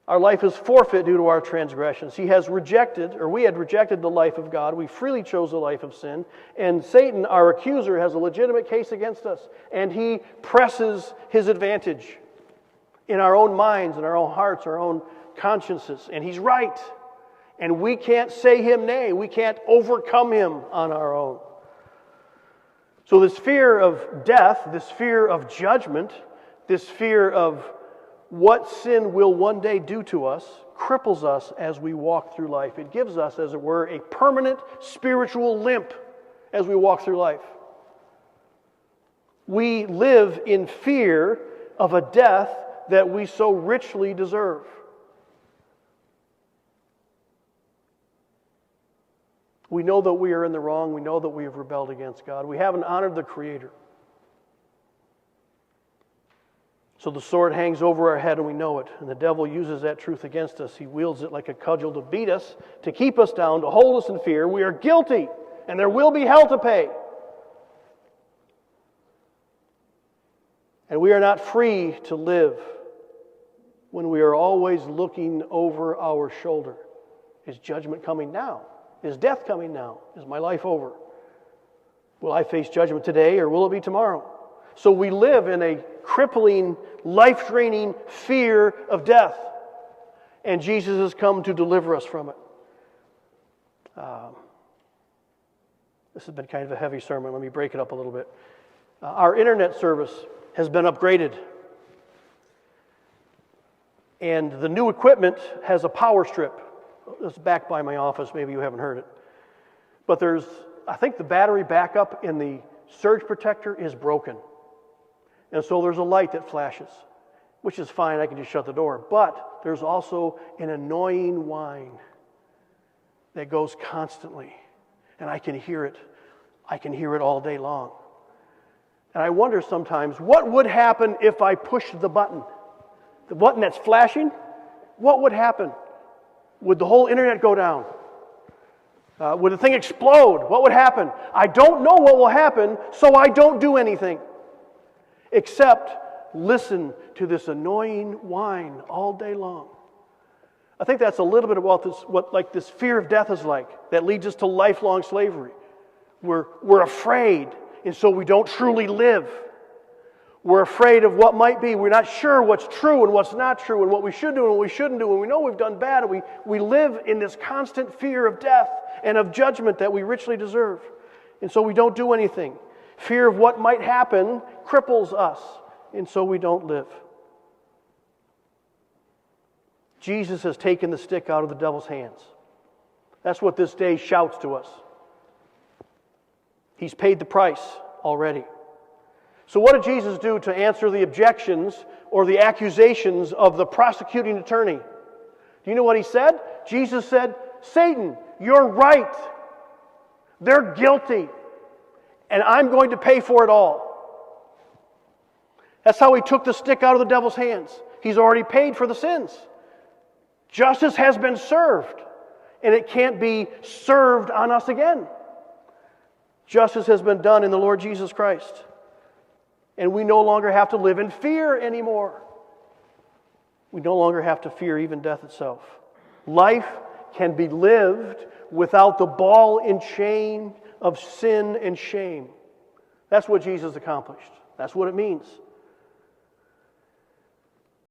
Our life is forfeit due to our transgressions. He has rejected, or we had rejected the life of God. We freely chose the life of sin. And Satan, our accuser, has a legitimate case against us. And he presses his advantage in our own minds, in our own hearts, our own consciences. And he's right. And we can't say him nay. We can't overcome him on our own. So this fear of death, this fear of judgment, this fear of what sin will one day do to us, cripples us as we walk through life. It gives us, as it were, a permanent spiritual limp as we walk through life. We live in fear of a death that we so richly deserve. We know that we are in the wrong. We know that we have rebelled against God. We haven't honored the Creator. So the sword hangs over our head and we know it. And the devil uses that truth against us. He wields it like a cudgel to beat us, to keep us down, to hold us in fear. We are guilty and there will be hell to pay. And we are not free to live when we are always looking over our shoulder. Is judgment coming now? Is death coming now? Is my life over? Will I face judgment today or will it be tomorrow? So we live in a crippling, life-draining fear of death. And Jesus has come to deliver us from it. This has been kind of a heavy sermon. Let me break it up a little bit. Our internet service has been upgraded. And the new equipment has a power strip. It's back by my office. Maybe you haven't heard it. But I think the battery backup in the surge protector is broken. And so there's a light that flashes, which is fine. I can just shut the door. But there's also an annoying whine that goes constantly. And I can hear it. I can hear it all day long. And I wonder sometimes, what would happen if I pushed the button? The button that's flashing? What would happen? Would the whole internet go down? Would the thing explode? What would happen? I don't know what will happen, so I don't do anything. Except listen to this annoying whine all day long. I think that's a little bit about what this fear of death is like, that leads us to lifelong slavery. We're afraid, and so we don't truly live. We're afraid of what might be. We're not sure what's true and what's not true, and what we should do and what we shouldn't do, and we know we've done bad, and we live in this constant fear of death and of judgment that we richly deserve. And so we don't do anything. Fear of what might happen cripples us, and so we don't live. Jesus has taken the stick out of the devil's hands. That's what this day shouts to us. He's paid the price already. So what did Jesus do to answer the objections or the accusations of the prosecuting attorney? Do you know what he said? Jesus said, Satan, you're right. They're guilty. And I'm going to pay for it all. That's how he took the stick out of the devil's hands. He's already paid for the sins. Justice has been served, and it can't be served on us again. Justice has been done in the Lord Jesus Christ. And we no longer have to live in fear anymore. We no longer have to fear even death itself. Life can be lived without the ball and chain of sin and shame. That's what Jesus accomplished. That's what it means.